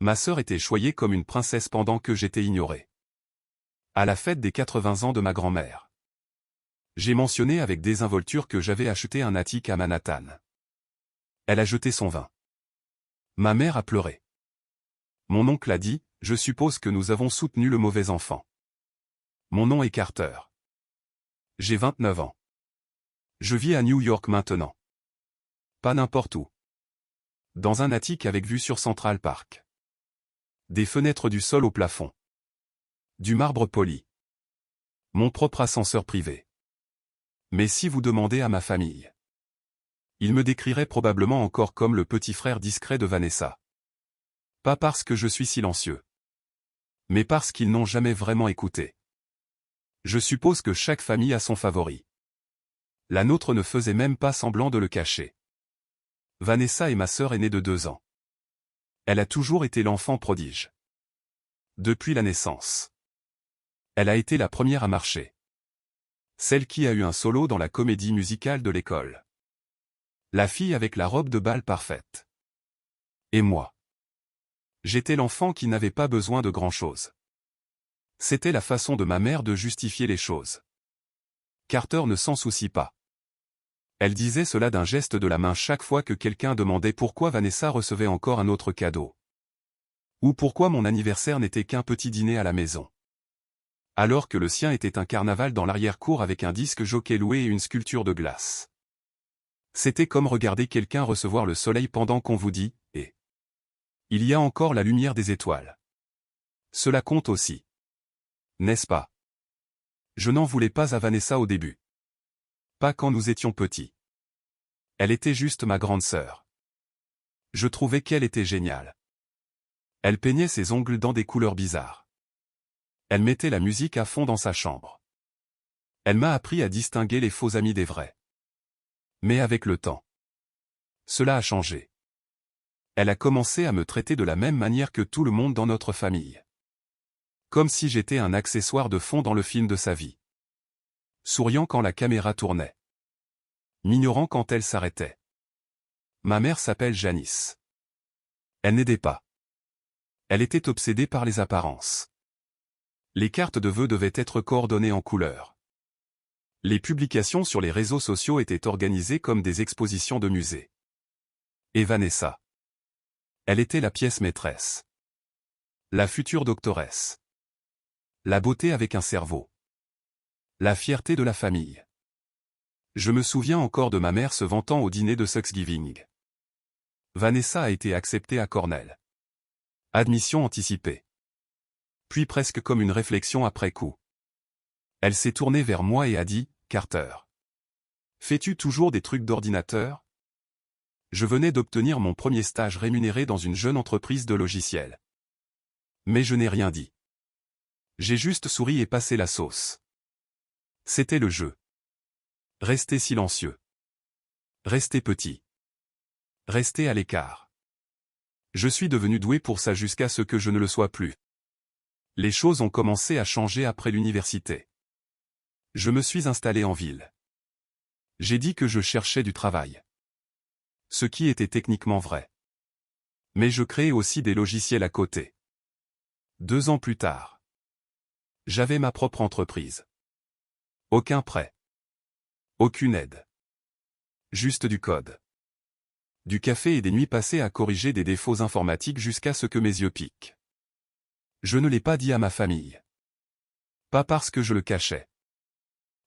Ma sœur était choyée comme une princesse pendant que j'étais ignoré. À la fête des 80 ans de ma grand-mère. J'ai mentionné avec désinvolture que j'avais acheté un attique à Manhattan. Elle a jeté son vin. Ma mère a pleuré. Mon oncle a dit, je suppose que nous avons soutenu le mauvais enfant. Mon nom est Carter. J'ai 29 ans. Je vis à New York maintenant. Pas n'importe où. Dans un attique avec vue sur Central Park. Des fenêtres du sol au plafond. Du marbre poli. Mon propre ascenseur privé. Mais si vous demandez à ma famille, ils me décriraient probablement encore comme le petit frère discret de Vanessa. Pas parce que je suis silencieux. Mais parce qu'ils n'ont jamais vraiment écouté. Je suppose que chaque famille a son favori. La nôtre ne faisait même pas semblant de le cacher. Vanessa est ma sœur aînée de 2 ans. Elle a toujours été l'enfant prodige. Depuis la naissance. Elle a été la première à marcher. Celle qui a eu un solo dans la comédie musicale de l'école. La fille avec la robe de bal parfaite. Et moi. J'étais l'enfant qui n'avait pas besoin de grand-chose. C'était la façon de ma mère de justifier les choses. Carter ne s'en soucie pas. Elle disait cela d'un geste de la main chaque fois que quelqu'un demandait pourquoi Vanessa recevait encore un autre cadeau. Ou pourquoi mon anniversaire n'était qu'un petit dîner à la maison. Alors que le sien était un carnaval dans l'arrière-cour avec un disque jockey loué et une sculpture de glace. C'était comme regarder quelqu'un recevoir le soleil pendant qu'on vous dit « et il y a encore la lumière des étoiles ». Cela compte aussi. N'est-ce pas? Je n'en voulais pas à Vanessa au début. Pas quand nous étions petits. Elle était juste ma grande sœur. Je trouvais qu'elle était géniale. Elle peignait ses ongles dans des couleurs bizarres. Elle mettait la musique à fond dans sa chambre. Elle m'a appris à distinguer les faux amis des vrais. Mais avec le temps, cela a changé. Elle a commencé à me traiter de la même manière que tout le monde dans notre famille. Comme si j'étais un accessoire de fond dans le film de sa vie. Souriant quand la caméra tournait. M'ignorant quand elle s'arrêtait. Ma mère s'appelle Janice. Elle n'aidait pas. Elle était obsédée par les apparences. Les cartes de vœux devaient être coordonnées en couleurs. Les publications sur les réseaux sociaux étaient organisées comme des expositions de musée. Et Vanessa. Elle était la pièce maîtresse. La future doctoresse. La beauté avec un cerveau. La fierté de la famille. Je me souviens encore de ma mère se vantant au dîner de Thanksgiving. Vanessa a été acceptée à Cornell. Admission anticipée. Puis presque comme une réflexion après coup. Elle s'est tournée vers moi et a dit, « Carter. Fais-tu toujours des trucs d'ordinateur ?» Je venais d'obtenir mon premier stage rémunéré dans une jeune entreprise de logiciels. Mais je n'ai rien dit. J'ai juste souri et passé la sauce. C'était le jeu. Rester silencieux. Rester petit. Rester à l'écart. Je suis devenu doué pour ça jusqu'à ce que je ne le sois plus. Les choses ont commencé à changer après l'université. Je me suis installé en ville. J'ai dit que je cherchais du travail. Ce qui était techniquement vrai. Mais je créais aussi des logiciels à côté. 2 ans plus tard. J'avais ma propre entreprise. Aucun prêt. Aucune aide. Juste du code. Du café et des nuits passées à corriger des défauts informatiques jusqu'à ce que mes yeux piquent. Je ne l'ai pas dit à ma famille. Pas parce que je le cachais.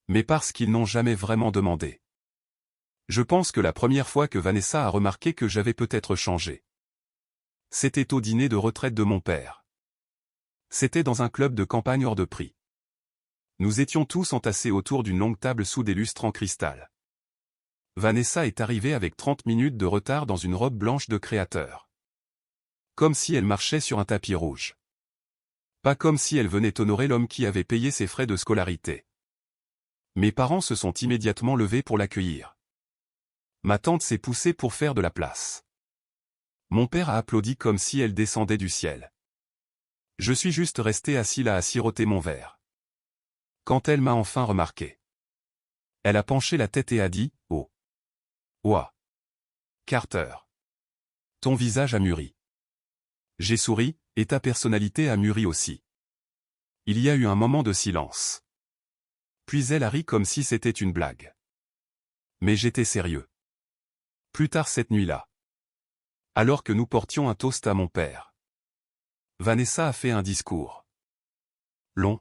Mais parce qu'ils n'ont jamais vraiment demandé. Je pense que la première fois que Vanessa a remarqué que j'avais peut-être changé. C'était au dîner de retraite de mon père. C'était dans un club de campagne hors de prix. Nous étions tous entassés autour d'une longue table sous des lustres en cristal. Vanessa est arrivée avec 30 minutes de retard dans une robe blanche de créateur. Comme si elle marchait sur un tapis rouge. Pas comme si elle venait honorer l'homme qui avait payé ses frais de scolarité. Mes parents se sont immédiatement levés pour l'accueillir. Ma tante s'est poussée pour faire de la place. Mon père a applaudi comme si elle descendait du ciel. Je suis juste resté assis là à siroter mon verre. Quand elle m'a enfin remarqué. Elle a penché la tête et a dit, « Oh. Ouah. Carter. Ton visage a mûri. » J'ai souri, et ta personnalité a mûri aussi. Il y a eu un moment de silence. Puis elle a ri comme si c'était une blague. Mais j'étais sérieux. Plus tard cette nuit-là, alors que nous portions un toast à mon père, Vanessa a fait un discours. Long,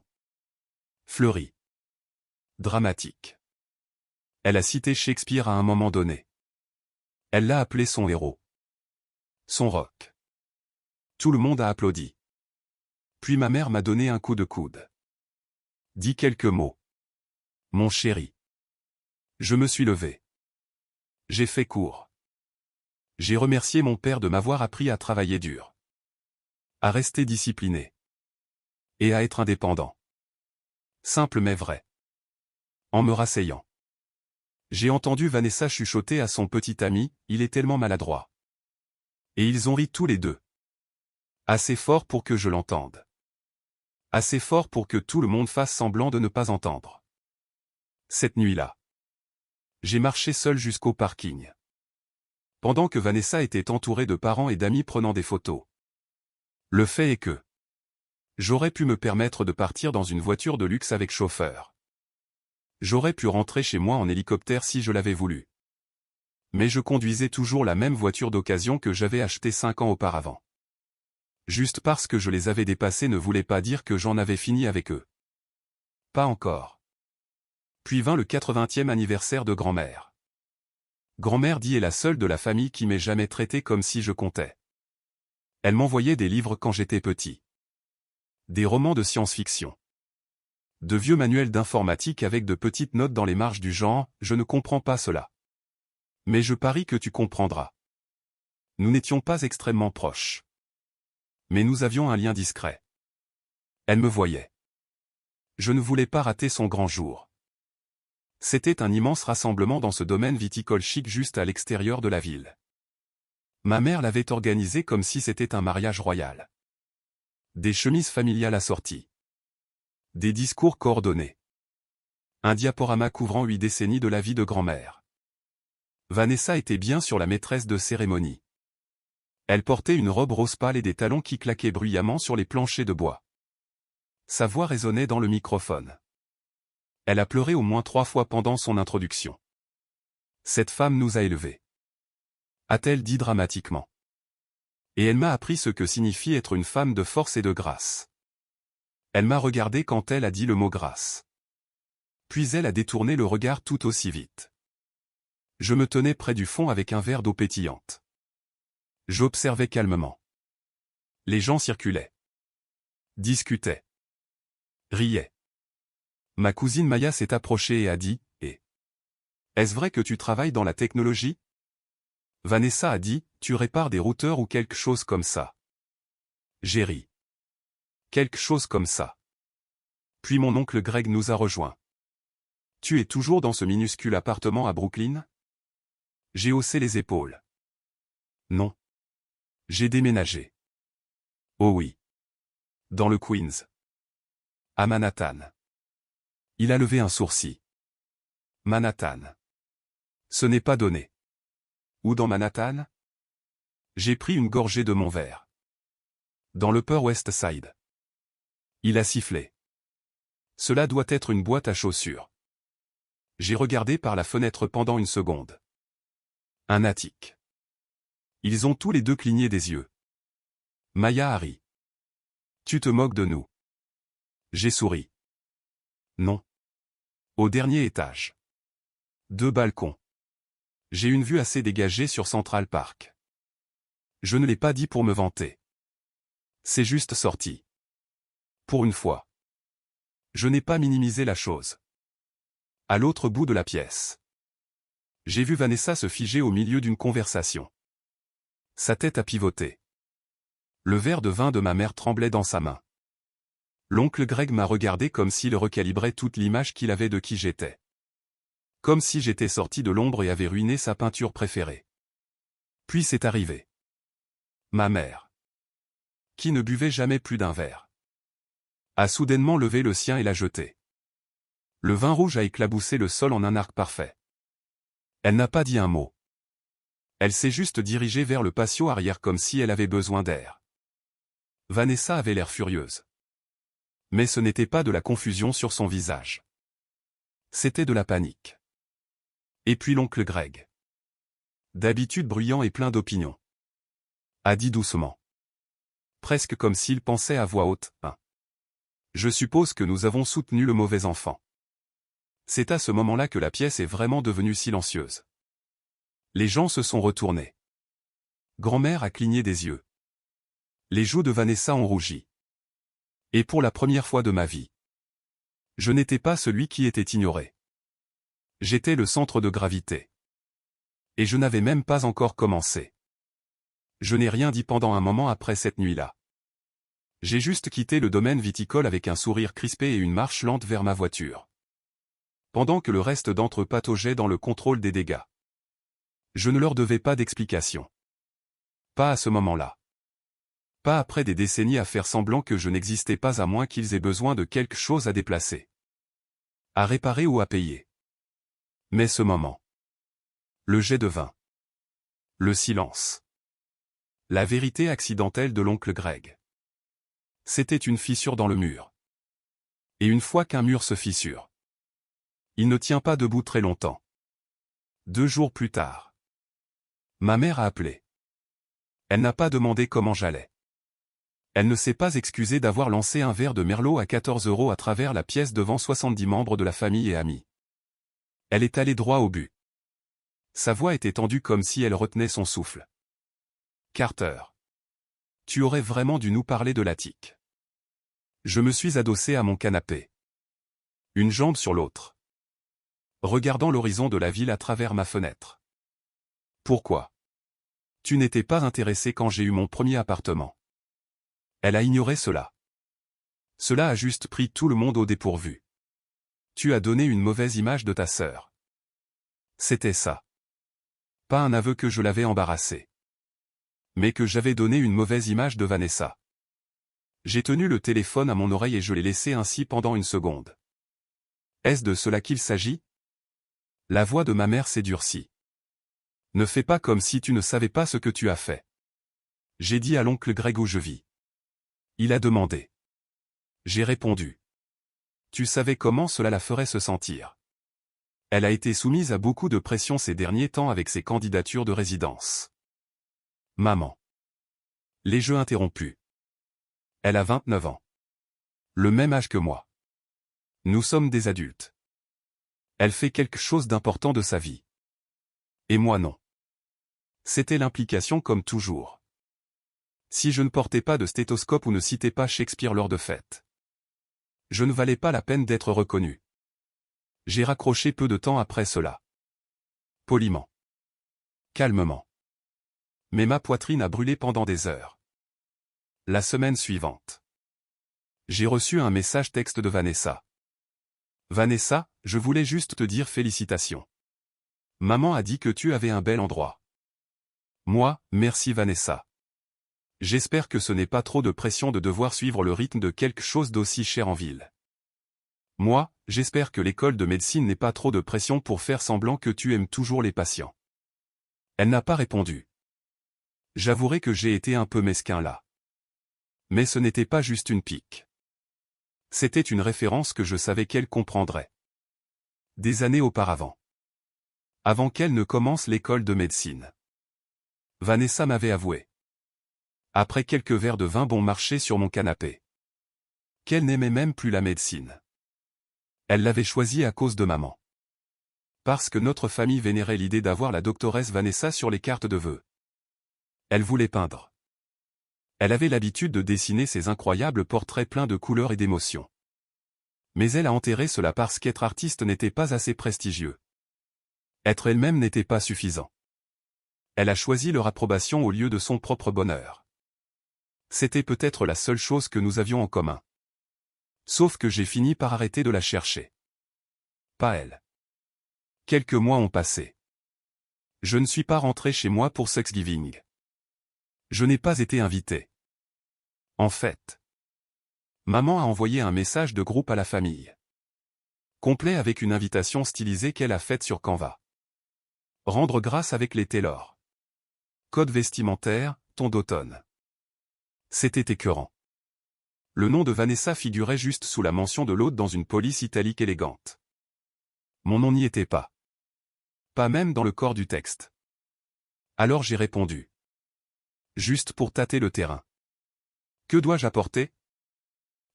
fleuri, dramatique. Elle a cité Shakespeare à un moment donné. Elle l'a appelé son héros. Son roc. Tout le monde a applaudi. Puis ma mère m'a donné un coup de coude. Dit quelques mots. Mon chéri. Je me suis levé. J'ai fait court. J'ai remercié mon père de m'avoir appris à travailler dur. À rester discipliné. Et à être indépendant. Simple mais vrai. En me rasseyant. J'ai entendu Vanessa chuchoter à son petit ami, il est tellement maladroit. Et ils ont ri tous les deux. Assez fort pour que je l'entende. Assez fort pour que tout le monde fasse semblant de ne pas entendre. Cette nuit-là, j'ai marché seul jusqu'au parking. Pendant que Vanessa était entourée de parents et d'amis prenant des photos. Le fait est que j'aurais pu me permettre de partir dans une voiture de luxe avec chauffeur. J'aurais pu rentrer chez moi en hélicoptère si je l'avais voulu. Mais je conduisais toujours la même voiture d'occasion que j'avais achetée 5 ans auparavant. Juste parce que je les avais dépassés ne voulait pas dire que j'en avais fini avec eux. Pas encore. Puis vint le 80e anniversaire de grand-mère. Grand-mère dit est la seule de la famille qui m'ait jamais traité comme si je comptais. Elle m'envoyait des livres quand j'étais petit. Des romans de science-fiction. De vieux manuels d'informatique avec de petites notes dans les marges du genre « Je ne comprends pas cela. Mais je parie que tu comprendras. » Nous n'étions pas extrêmement proches. Mais nous avions un lien discret. Elle me voyait. Je ne voulais pas rater son grand jour. C'était un immense rassemblement dans ce domaine viticole chic juste à l'extérieur de la ville. Ma mère l'avait organisé comme si c'était un mariage royal. Des chemises familiales assorties. Des discours coordonnés. Un diaporama couvrant 8 décennies de la vie de grand-mère. Vanessa était bien sur la maîtresse de cérémonie. Elle portait une robe rose pâle et des talons qui claquaient bruyamment sur les planchers de bois. Sa voix résonnait dans le microphone. Elle a pleuré au moins 3 fois pendant son introduction. Cette femme nous a élevés. A-t-elle dit dramatiquement. Et elle m'a appris ce que signifie être une femme de force et de grâce. Elle m'a regardé quand elle a dit le mot grâce. Puis elle a détourné le regard tout aussi vite. Je me tenais près du fond avec un verre d'eau pétillante. J'observais calmement. Les gens circulaient. Discutaient. Riaient. Ma cousine Maya s'est approchée et a dit « Et est-ce vrai que tu travailles dans la technologie ?» Vanessa a dit « Tu répares des routeurs ou quelque chose comme ça. » J'ai ri. Quelque chose comme ça. Puis mon oncle Greg nous a rejoints. « Tu es toujours dans ce minuscule appartement à Brooklyn ?» J'ai haussé les épaules. Non. J'ai déménagé. Oh oui. Dans le Queens. À Manhattan. Il a levé un sourcil. Manhattan. Ce n'est pas donné. Où dans Manhattan? J'ai pris une gorgée de mon verre. Dans l'Upper West Side. Il a sifflé. Cela doit être une boîte à chaussures. J'ai regardé par la fenêtre pendant une seconde. Un attique. Ils ont tous les deux cligné des yeux. Maya a ri. Tu te moques de nous. J'ai souri. Non. Au dernier étage. 2 balcons. J'ai une vue assez dégagée sur Central Park. Je ne l'ai pas dit pour me vanter. C'est juste sorti. Pour une fois. Je n'ai pas minimisé la chose. À l'autre bout de la pièce. J'ai vu Vanessa se figer au milieu d'une conversation. Sa tête a pivoté. Le verre de vin de ma mère tremblait dans sa main. L'oncle Greg m'a regardé comme s'il recalibrait toute l'image qu'il avait de qui j'étais. Comme si j'étais sorti de l'ombre et avait ruiné sa peinture préférée. Puis c'est arrivé. Ma mère, qui ne buvait jamais plus d'un verre, a soudainement levé le sien et l'a jeté. Le vin rouge a éclaboussé le sol en un arc parfait. Elle n'a pas dit un mot. Elle s'est juste dirigée vers le patio arrière comme si elle avait besoin d'air. Vanessa avait l'air furieuse. Mais ce n'était pas de la confusion sur son visage. C'était de la panique. Et puis l'oncle Greg. D'habitude bruyant et plein d'opinions. A dit doucement. Presque comme s'il pensait à voix haute, hein. Je suppose que nous avons soutenu le mauvais enfant. C'est à ce moment-là que la pièce est vraiment devenue silencieuse. Les gens se sont retournés. Grand-mère a cligné des yeux. Les joues de Vanessa ont rougi. Et pour la première fois de ma vie, je n'étais pas celui qui était ignoré. J'étais le centre de gravité. Et je n'avais même pas encore commencé. Je n'ai rien dit pendant un moment après cette nuit-là. J'ai juste quitté le domaine viticole avec un sourire crispé et une marche lente vers ma voiture. Pendant que le reste d'entre eux pataugeait dans le contrôle des dégâts. Je ne leur devais pas d'explication. Pas à ce moment-là. Pas après des décennies à faire semblant que je n'existais pas à moins qu'ils aient besoin de quelque chose à déplacer. À réparer ou à payer. Mais ce moment. Le jet de vin. Le silence. La vérité accidentelle de l'oncle Greg. C'était une fissure dans le mur. Et une fois qu'un mur se fissure, il ne tient pas debout très longtemps. 2 jours plus tard. Ma mère a appelé. Elle n'a pas demandé comment j'allais. Elle ne s'est pas excusée d'avoir lancé un verre de Merlot à 14 € à travers la pièce devant 70 membres de la famille et amis. Elle est allée droit au but. Sa voix était tendue comme si elle retenait son souffle. Carter. Tu aurais vraiment dû nous parler de l'attique. Je me suis adossé à mon canapé. Une jambe sur l'autre. Regardant l'horizon de la ville à travers ma fenêtre. Pourquoi? Tu n'étais pas intéressé quand j'ai eu mon premier appartement. Elle a ignoré cela. Cela a juste pris tout le monde au dépourvu. Tu as donné une mauvaise image de ta sœur. C'était ça. Pas un aveu que je l'avais embarrassé. Mais que j'avais donné une mauvaise image de Vanessa. J'ai tenu le téléphone à mon oreille et je l'ai laissé ainsi pendant une seconde. Est-ce de cela qu'il s'agit? La voix de ma mère s'est durcie. Ne fais pas comme si tu ne savais pas ce que tu as fait. J'ai dit à l'oncle Greg où je vis. Il a demandé. J'ai répondu. Tu savais comment cela la ferait se sentir. Elle a été soumise à beaucoup de pression ces derniers temps avec ses candidatures de résidence. Maman. Les jeux interrompus. Elle a 29 ans. Le même âge que moi. Nous sommes des adultes. Elle fait quelque chose d'important de sa vie. Et moi non. C'était l'implication comme toujours. Si je ne portais pas de stéthoscope ou ne citais pas Shakespeare lors de fêtes, je ne valais pas la peine d'être reconnu. J'ai raccroché peu de temps après cela. Poliment. Calmement. Mais ma poitrine a brûlé pendant des heures. La semaine suivante. J'ai reçu un message texte de Vanessa. Vanessa, je voulais juste te dire félicitations. Maman a dit que tu avais un bel endroit. Moi, merci Vanessa. J'espère que ce n'est pas trop de pression de devoir suivre le rythme de quelque chose d'aussi cher en ville. Moi, j'espère que l'école de médecine n'est pas trop de pression pour faire semblant que tu aimes toujours les patients. Elle n'a pas répondu. J'avouerai que j'ai été un peu mesquin là. Mais ce n'était pas juste une pique. C'était une référence que je savais qu'elle comprendrait. Des années auparavant. Avant qu'elle ne commence l'école de médecine. Vanessa m'avait avoué. Après quelques verres de vin bon marché sur mon canapé. Qu'elle n'aimait même plus la médecine. Elle l'avait choisie à cause de maman. Parce que notre famille vénérait l'idée d'avoir la doctoresse Vanessa sur les cartes de vœux. Elle voulait peindre. Elle avait l'habitude de dessiner ces incroyables portraits pleins de couleurs et d'émotions. Mais elle a enterré cela parce qu'être artiste n'était pas assez prestigieux. Être elle-même n'était pas suffisant. Elle a choisi leur approbation au lieu de son propre bonheur. C'était peut-être la seule chose que nous avions en commun. Sauf que j'ai fini par arrêter de la chercher. Pas elle. Quelques mois ont passé. Je ne suis pas rentré chez moi pour Thanksgiving. Je n'ai pas été invité. En fait, maman a envoyé un message de groupe à la famille. Complet avec une invitation stylisée qu'elle a faite sur Canva. Rendre grâce avec les Taylor. Code vestimentaire, ton d'automne. C'était écœurant. Le nom de Vanessa figurait juste sous la mention de l'autre dans une police italique élégante. Mon nom n'y était pas. Pas même dans le corps du texte. Alors j'ai répondu. Juste pour tâter le terrain. Que dois-je apporter?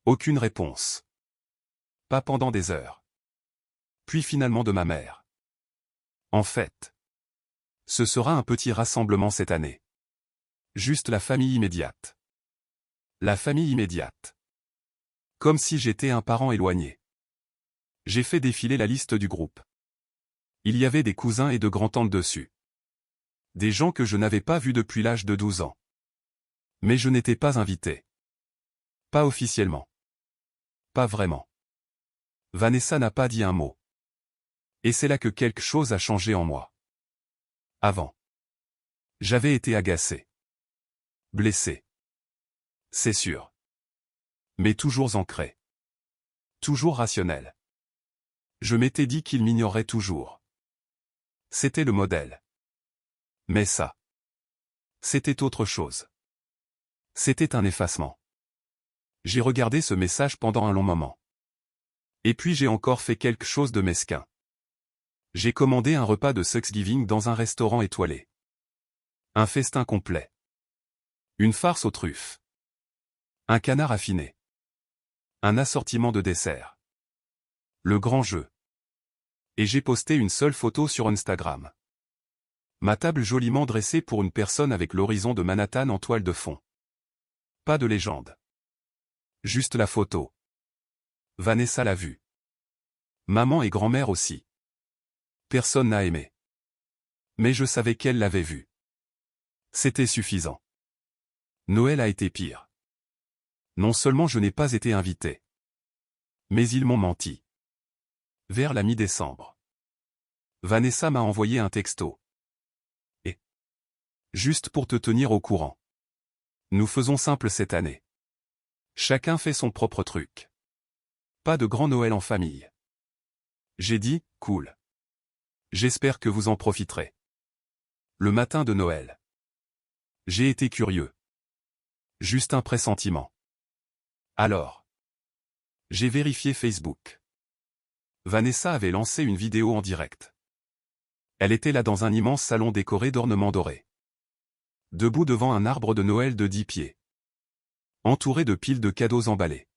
Aucune réponse. Pas pendant des heures. Puis finalement de ma mère. En fait, ce sera un petit rassemblement cette année. Juste la famille immédiate. La famille immédiate. Comme si j'étais un parent éloigné. J'ai fait défiler la liste du groupe. Il y avait des cousins et de grands-tantes dessus. Des gens que je n'avais pas vus depuis l'âge de 12 ans. Mais je n'étais pas invité. Pas officiellement. Pas vraiment. Vanessa n'a pas dit un mot. Et c'est là que quelque chose a changé en moi. Avant. J'avais été agacé. Blessé. C'est sûr. Mais toujours ancré. Toujours rationnel. Je m'étais dit qu'il m'ignorait toujours. C'était le modèle. Mais ça. C'était autre chose. C'était un effacement. J'ai regardé ce message pendant un long moment. Et puis j'ai encore fait quelque chose de mesquin. J'ai commandé un repas de Thanksgiving dans un restaurant étoilé. Un festin complet. Une farce aux truffes. Un canard affiné. Un assortiment de desserts. Le grand jeu. Et j'ai posté une seule photo sur Instagram. Ma table joliment dressée pour une personne avec l'horizon de Manhattan en toile de fond. Pas de légende. Juste la photo. Vanessa l'a vue. Maman et grand-mère aussi. Personne n'a aimé. Mais je savais qu'elle l'avait vue. C'était suffisant. Noël a été pire. Non seulement je n'ai pas été invité. Mais ils m'ont menti. Vers la mi-décembre. Vanessa m'a envoyé un texto. Et. Juste pour te tenir au courant. Nous faisons simple cette année. Chacun fait son propre truc. Pas de grand Noël en famille. J'ai dit, cool. J'espère que vous en profiterez. Le matin de Noël. J'ai été curieux. Juste un pressentiment. Alors. J'ai vérifié Facebook. Vanessa avait lancé une vidéo en direct. Elle était là dans un immense salon décoré d'ornements dorés. Debout devant un arbre de Noël de 10 pieds. Entouré de piles de cadeaux emballés.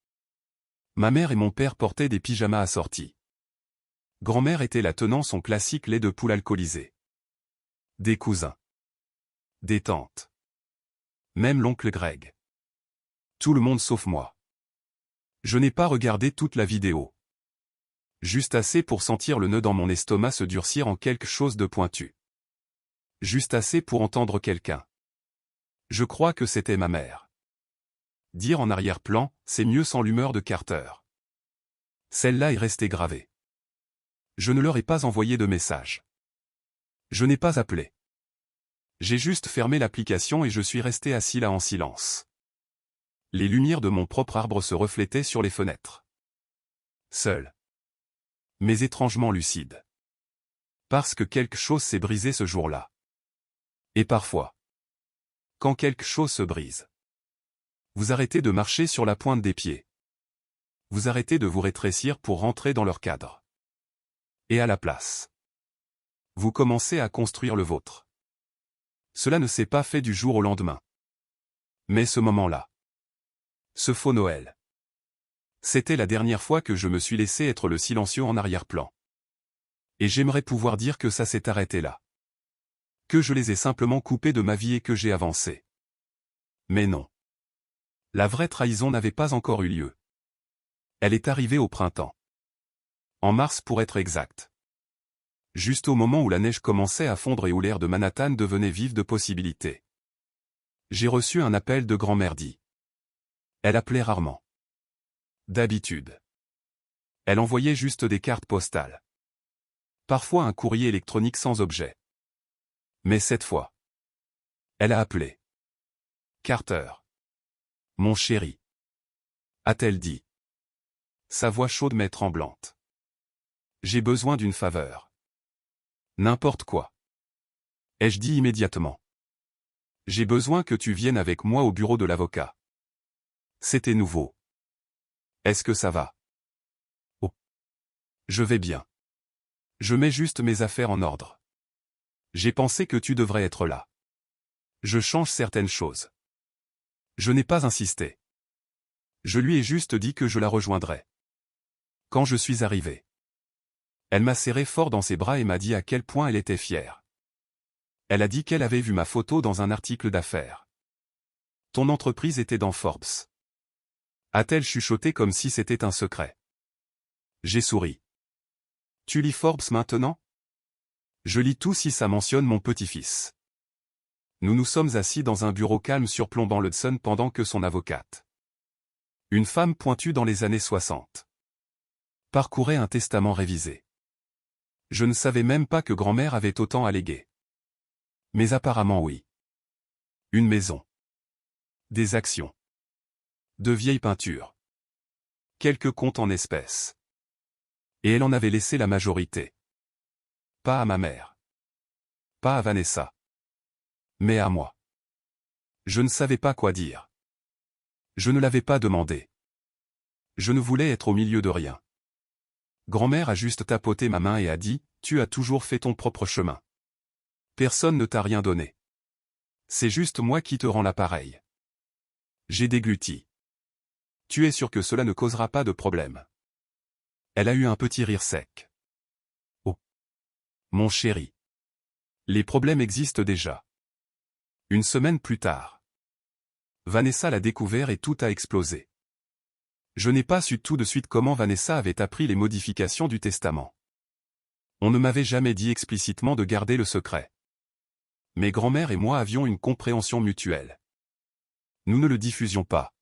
Ma mère et mon père portaient des pyjamas assortis. Grand-mère était là tenant son classique lait de poule alcoolisé. Des cousins. Des tantes. Même l'oncle Greg. Tout le monde sauf moi. Je n'ai pas regardé toute la vidéo. Juste assez pour sentir le nœud dans mon estomac se durcir en quelque chose de pointu. Juste assez pour entendre quelqu'un. Je crois que c'était ma mère. Dire en arrière-plan, c'est mieux sans l'humeur de Carter. Celle-là est restée gravée. Je ne leur ai pas envoyé de message. Je n'ai pas appelé. J'ai juste fermé l'application et je suis resté assis là en silence. Les lumières de mon propre arbre se reflétaient sur les fenêtres. Seul. Mais étrangement lucide. Parce que quelque chose s'est brisé ce jour-là. Et parfois. Quand quelque chose se brise. Vous arrêtez de marcher sur la pointe des pieds. Vous arrêtez de vous rétrécir pour rentrer dans leur cadre. Et à la place. Vous commencez à construire le vôtre. Cela ne s'est pas fait du jour au lendemain. Mais ce moment-là. Ce faux Noël. C'était la dernière fois que je me suis laissé être le silencieux en arrière-plan. Et j'aimerais pouvoir dire que ça s'est arrêté là. Que je les ai simplement coupés de ma vie et que j'ai avancé. Mais non. La vraie trahison n'avait pas encore eu lieu. Elle est arrivée au printemps. En mars pour être exact. Juste au moment où la neige commençait à fondre et où l'air de Manhattan devenait vif de possibilités. J'ai reçu un appel de grand-mère dit. Elle appelait rarement. D'habitude. Elle envoyait juste des cartes postales. Parfois un courrier électronique sans objet. Mais cette fois. Elle a appelé. Carter. Mon chéri. A-t-elle dit. Sa voix chaude mais tremblante. J'ai besoin d'une faveur. N'importe quoi. Ai-je dit immédiatement. J'ai besoin que tu viennes avec moi au bureau de l'avocat. C'était nouveau. Est-ce que ça va? Oh. Je vais bien. Je mets juste mes affaires en ordre. J'ai pensé que tu devrais être là. Je change certaines choses. Je n'ai pas insisté. Je lui ai juste dit que je la rejoindrais. Quand je suis arrivé, elle m'a serré fort dans ses bras et m'a dit à quel point elle était fière. Elle a dit qu'elle avait vu ma photo dans un article d'affaires. Ton entreprise était dans Forbes. A-t-elle chuchoté comme si c'était un secret? J'ai souri. Tu lis Forbes maintenant? Je lis tout si ça mentionne mon petit-fils. Nous nous sommes assis dans un bureau calme surplombant l'Hudson pendant que son avocate, une femme pointue dans les années 60, parcourait un testament révisé. Je ne savais même pas que grand-mère avait autant à léguer. Mais apparemment oui. Une maison. Des actions. De vieilles peintures. Quelques comptes en espèces. Et elle en avait laissé la majorité. Pas à ma mère. Pas à Vanessa. Mais à moi. Je ne savais pas quoi dire. Je ne l'avais pas demandé. Je ne voulais être au milieu de rien. Grand-mère a juste tapoté ma main et a dit, « Tu as toujours fait ton propre chemin. Personne ne t'a rien donné. C'est juste moi qui te rends l'appareil. » J'ai dégluti. « Tu es sûr que cela ne causera pas de problème? » Elle a eu un petit rire sec. « Oh. Mon chéri. Les problèmes existent déjà. » Une semaine plus tard, Vanessa l'a découvert et tout a explosé. Je n'ai pas su tout de suite comment Vanessa avait appris les modifications du testament. On ne m'avait jamais dit explicitement de garder le secret. Mais grand-mère et moi avions une compréhension mutuelle. Nous ne le diffusions pas.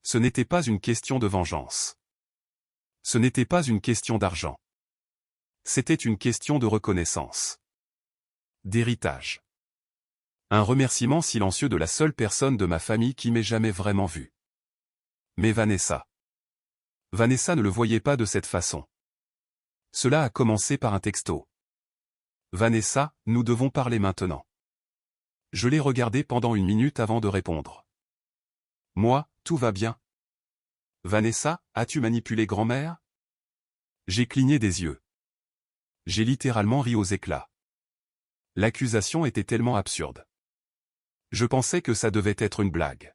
Ce n'était pas une question de vengeance. Ce n'était pas une question d'argent. C'était une question de reconnaissance. D'héritage. Un remerciement silencieux de la seule personne de ma famille qui m'ait jamais vraiment vu. Mais Vanessa. Vanessa ne le voyait pas de cette façon. Cela a commencé par un texto. Vanessa, nous devons parler maintenant. Je l'ai regardé pendant une minute avant de répondre. Moi, tout va bien. Vanessa, as-tu manipulé grand-mère? J'ai cligné des yeux. J'ai littéralement ri aux éclats. L'accusation était tellement absurde. Je pensais que ça devait être une blague.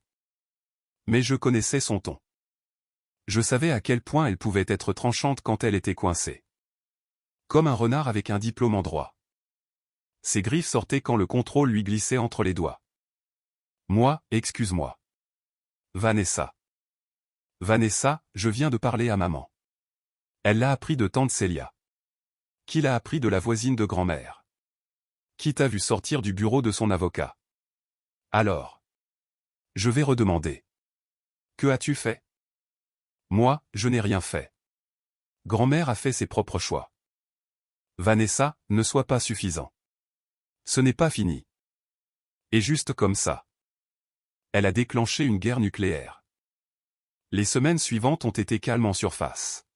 Mais je connaissais son ton. Je savais à quel point elle pouvait être tranchante quand elle était coincée. Comme un renard avec un diplôme en droit. Ses griffes sortaient quand le contrôle lui glissait entre les doigts. Moi, excuse-moi. Vanessa. Vanessa, je viens de parler à maman. Elle l'a appris de tante Célia. Qui l'a appris de la voisine de grand-mère. Qui t'a vu sortir du bureau de son avocat. Alors. Je vais redemander. Que as-tu fait? Moi, je n'ai rien fait. Grand-mère a fait ses propres choix. Vanessa, ne sois pas suffisant. Ce n'est pas fini. Et juste comme ça. Elle a déclenché une guerre nucléaire. Les semaines suivantes ont été calmes en surface.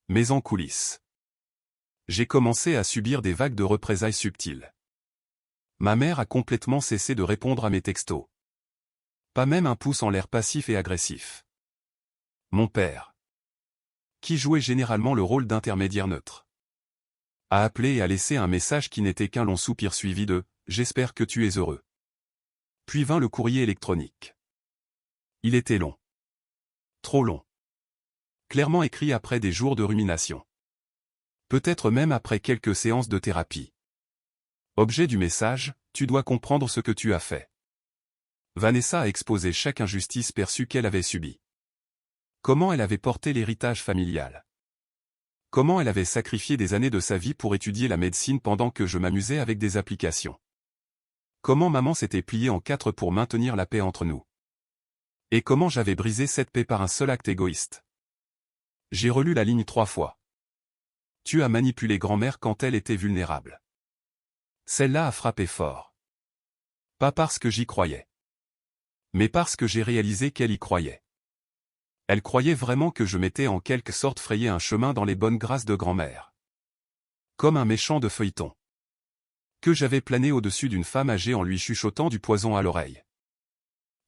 Mais en coulisses. J'ai commencé à subir des vagues de représailles subtiles. Ma mère a complètement cessé de répondre à mes textos. Pas même un pouce en l'air passif et agressif. Mon père, qui jouait généralement le rôle d'intermédiaire neutre, a appelé et a laissé un message qui n'était qu'un long soupir suivi de « J'espère que tu es heureux ». Puis vint le courrier électronique. Il était long. Trop long. Clairement écrit après des jours de rumination. Peut-être même après quelques séances de thérapie. Objet du message, tu dois comprendre ce que tu as fait. Vanessa a exposé chaque injustice perçue qu'elle avait subie. Comment elle avait porté l'héritage familial. Comment elle avait sacrifié des années de sa vie pour étudier la médecine pendant que je m'amusais avec des applications. Comment maman s'était pliée en quatre pour maintenir la paix entre nous. Et comment j'avais brisé cette paix par un seul acte égoïste. J'ai relu la ligne 3 fois. Tu as manipulé grand-mère quand elle était vulnérable. Celle-là a frappé fort. Pas parce que j'y croyais. Mais parce que j'ai réalisé qu'elle y croyait. Elle croyait vraiment que je m'étais en quelque sorte frayé un chemin dans les bonnes grâces de grand-mère. Comme un méchant de feuilleton. Que j'avais plané au-dessus d'une femme âgée en lui chuchotant du poison à l'oreille.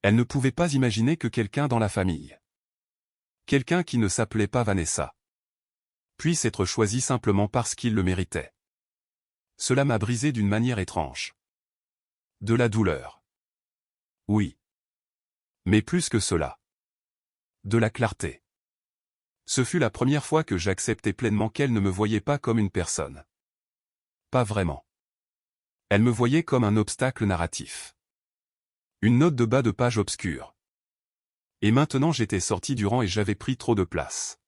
Elle ne pouvait pas imaginer que quelqu'un dans la famille. Quelqu'un qui ne s'appelait pas Vanessa puisse être choisi simplement parce qu'il le méritait. Cela m'a brisé d'une manière étrange. De la douleur. Oui. Mais plus que cela. De la clarté. Ce fut la première fois que j'acceptais pleinement qu'elle ne me voyait pas comme une personne. Pas vraiment. Elle me voyait comme un obstacle narratif. Une note de bas de page obscure. Et maintenant j'étais sorti du rang et j'avais pris trop de place.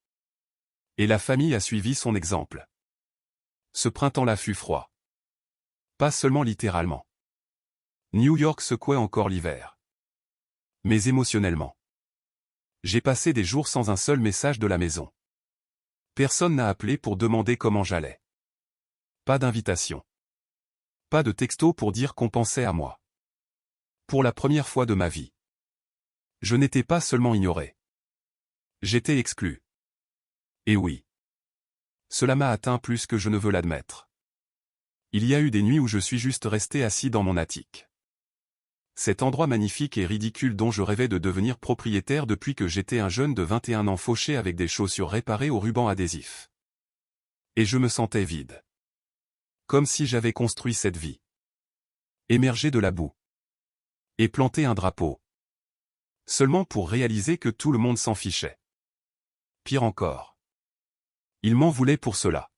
Et la famille a suivi son exemple. Ce printemps-là fut froid. Pas seulement littéralement. New York secouait encore l'hiver. Mais émotionnellement. J'ai passé des jours sans un seul message de la maison. Personne n'a appelé pour demander comment j'allais. Pas d'invitation. Pas de texto pour dire qu'on pensait à moi. Pour la première fois de ma vie. Je n'étais pas seulement ignoré. J'étais exclu. Et oui. Cela m'a atteint plus que je ne veux l'admettre. Il y a eu des nuits où je suis juste resté assis dans mon attique. Cet endroit magnifique et ridicule dont je rêvais de devenir propriétaire depuis que j'étais un jeune de 21 ans fauché avec des chaussures réparées au ruban adhésif. Et je me sentais vide. Comme si j'avais construit cette vie. Émergé de la boue. Et planté un drapeau. Seulement pour réaliser que tout le monde s'en fichait. Pire encore. Il m'en voulait pour cela.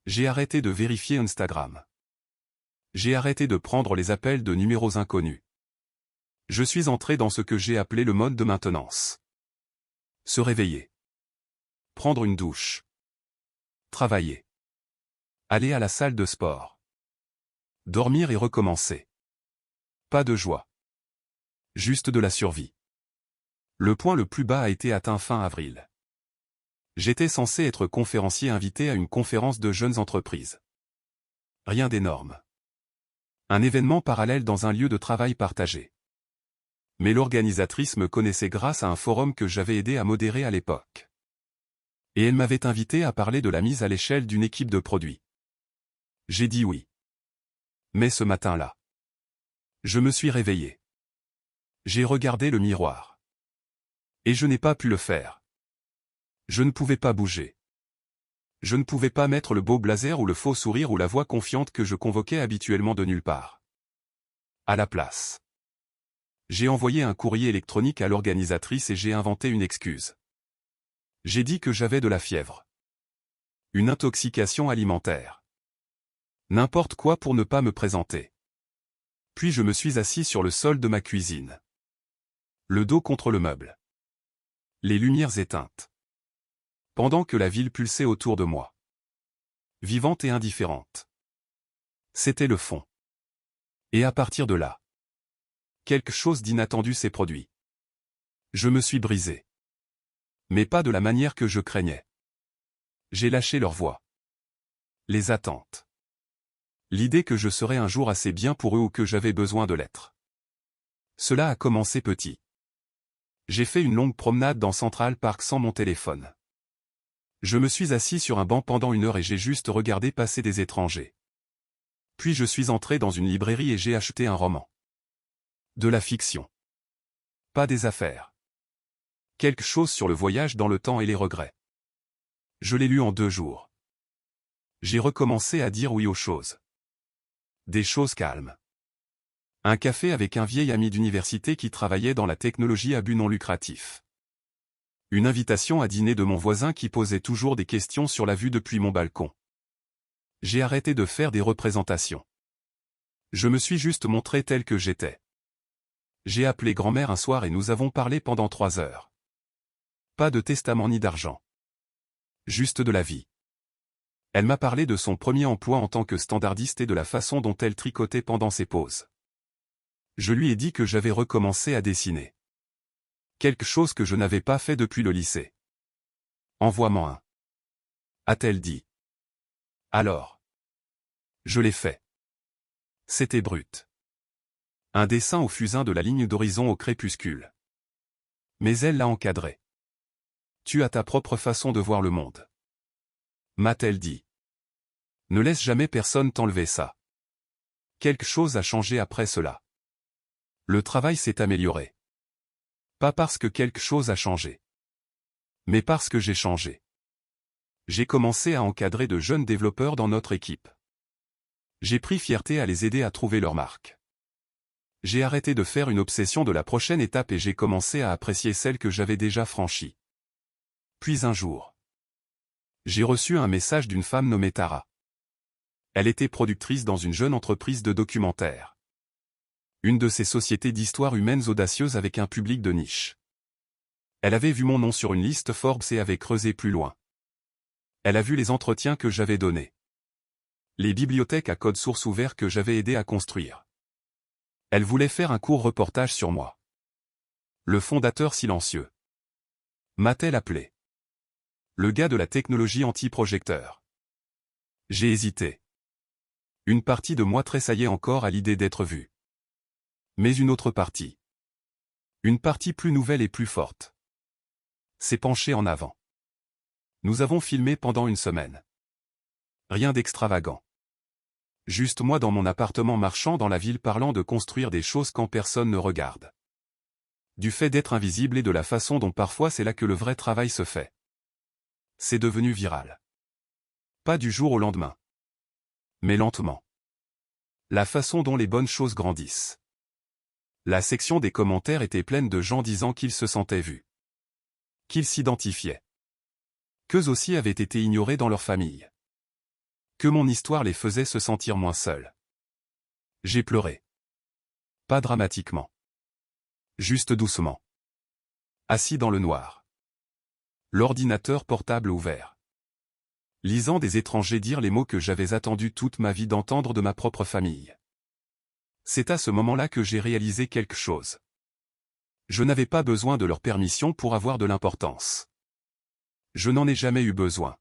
J'ai arrêté de vérifier Instagram. J'ai arrêté de prendre les appels de numéros inconnus. Je suis entré dans ce que j'ai appelé le mode de maintenance. Se réveiller. Prendre une douche. Travailler. Aller à la salle de sport. Dormir et recommencer. Pas de joie. Juste de la survie. Le point le plus bas a été atteint fin avril. J'étais censé être conférencier invité à une conférence de jeunes entreprises. Rien d'énorme. Un événement parallèle dans un lieu de travail partagé. Mais l'organisatrice me connaissait grâce à un forum que j'avais aidé à modérer à l'époque. Et elle m'avait invité à parler de la mise à l'échelle d'une équipe de produits. J'ai dit oui. Mais ce matin-là, je me suis réveillé. J'ai regardé le miroir. Et je n'ai pas pu le faire. Je ne pouvais pas bouger. Je ne pouvais pas mettre le beau blazer ou le faux sourire ou la voix confiante que je convoquais habituellement de nulle part. À la place. J'ai envoyé un courrier électronique à l'organisatrice et j'ai inventé une excuse. J'ai dit que j'avais de la fièvre. Une intoxication alimentaire. N'importe quoi pour ne pas me présenter. Puis je me suis assis sur le sol de ma cuisine. Le dos contre le meuble. Les lumières éteintes. Pendant que la ville pulsait autour de moi. Vivante et indifférente. C'était le fond. Et à partir de là, quelque chose d'inattendu s'est produit. Je me suis brisé. Mais pas de la manière que je craignais. J'ai lâché leur voix. Les attentes. L'idée que je serais un jour assez bien pour eux ou que j'avais besoin de l'être. Cela a commencé petit. J'ai fait une longue promenade dans Central Park sans mon téléphone. Je me suis assis sur un banc pendant 1 heure et j'ai juste regardé passer des étrangers. Puis je suis entré dans une librairie et j'ai acheté un roman. De la fiction. Pas des affaires. Quelque chose sur le voyage dans le temps et les regrets. Je l'ai lu en 2 jours. J'ai recommencé à dire oui aux choses. Des choses calmes. Un café avec un vieil ami d'université qui travaillait dans la technologie à but non lucratif. Une invitation à dîner de mon voisin qui posait toujours des questions sur la vue depuis mon balcon. J'ai arrêté de faire des représentations. Je me suis juste montré tel que j'étais. J'ai appelé grand-mère un soir et nous avons parlé pendant 3 heures. Pas de testament ni d'argent. Juste de la vie. Elle m'a parlé de son premier emploi en tant que standardiste et de la façon dont elle tricotait pendant ses pauses. Je lui ai dit que j'avais recommencé à dessiner. Quelque chose que je n'avais pas fait depuis le lycée. Envoie-moi un. A-t-elle dit. Alors. Je l'ai fait. C'était brut. Un dessin au fusain de la ligne d'horizon au crépuscule. Mais elle l'a encadré. Tu as ta propre façon de voir le monde. M'a-t-elle dit. Ne laisse jamais personne t'enlever ça. Quelque chose a changé après cela. Le travail s'est amélioré. Pas parce que quelque chose a changé. Mais parce que j'ai changé. J'ai commencé à encadrer de jeunes développeurs dans notre équipe. J'ai pris fierté à les aider à trouver leur marque. J'ai arrêté de faire une obsession de la prochaine étape et j'ai commencé à apprécier celle que j'avais déjà franchie. Puis un jour, j'ai reçu un message d'une femme nommée Tara. Elle était productrice dans une jeune entreprise de documentaire. Une de ces sociétés d'histoires humaines audacieuses avec un public de niche. Elle avait vu mon nom sur une liste Forbes et avait creusé plus loin. Elle a vu les entretiens que j'avais donnés. Les bibliothèques à code source ouvert que j'avais aidé à construire. Elle voulait faire un court reportage sur moi. Le fondateur silencieux. M'a-t-elle appelé? Le gars de la technologie anti-projecteur. J'ai hésité. Une partie de moi tressaillait encore à l'idée d'être vue. Mais une autre partie. Une partie plus nouvelle et plus forte. S'est penchée en avant. Nous avons filmé pendant une semaine. Rien d'extravagant. Juste moi dans mon appartement marchant dans la ville parlant de construire des choses quand personne ne regarde. Du fait d'être invisible et de la façon dont parfois c'est là que le vrai travail se fait. C'est devenu viral. Pas du jour au lendemain. Mais lentement. La façon dont les bonnes choses grandissent. La section des commentaires était pleine de gens disant qu'ils se sentaient vus. Qu'ils s'identifiaient. Qu'eux aussi avaient été ignorés dans leur famille. Que mon histoire les faisait se sentir moins seuls. J'ai pleuré. Pas dramatiquement. Juste doucement. Assis dans le noir. L'ordinateur portable ouvert. Lisant des étrangers dire les mots que j'avais attendu toute ma vie d'entendre de ma propre famille. C'est à ce moment-là que j'ai réalisé quelque chose. Je n'avais pas besoin de leur permission pour avoir de l'importance. Je n'en ai jamais eu besoin.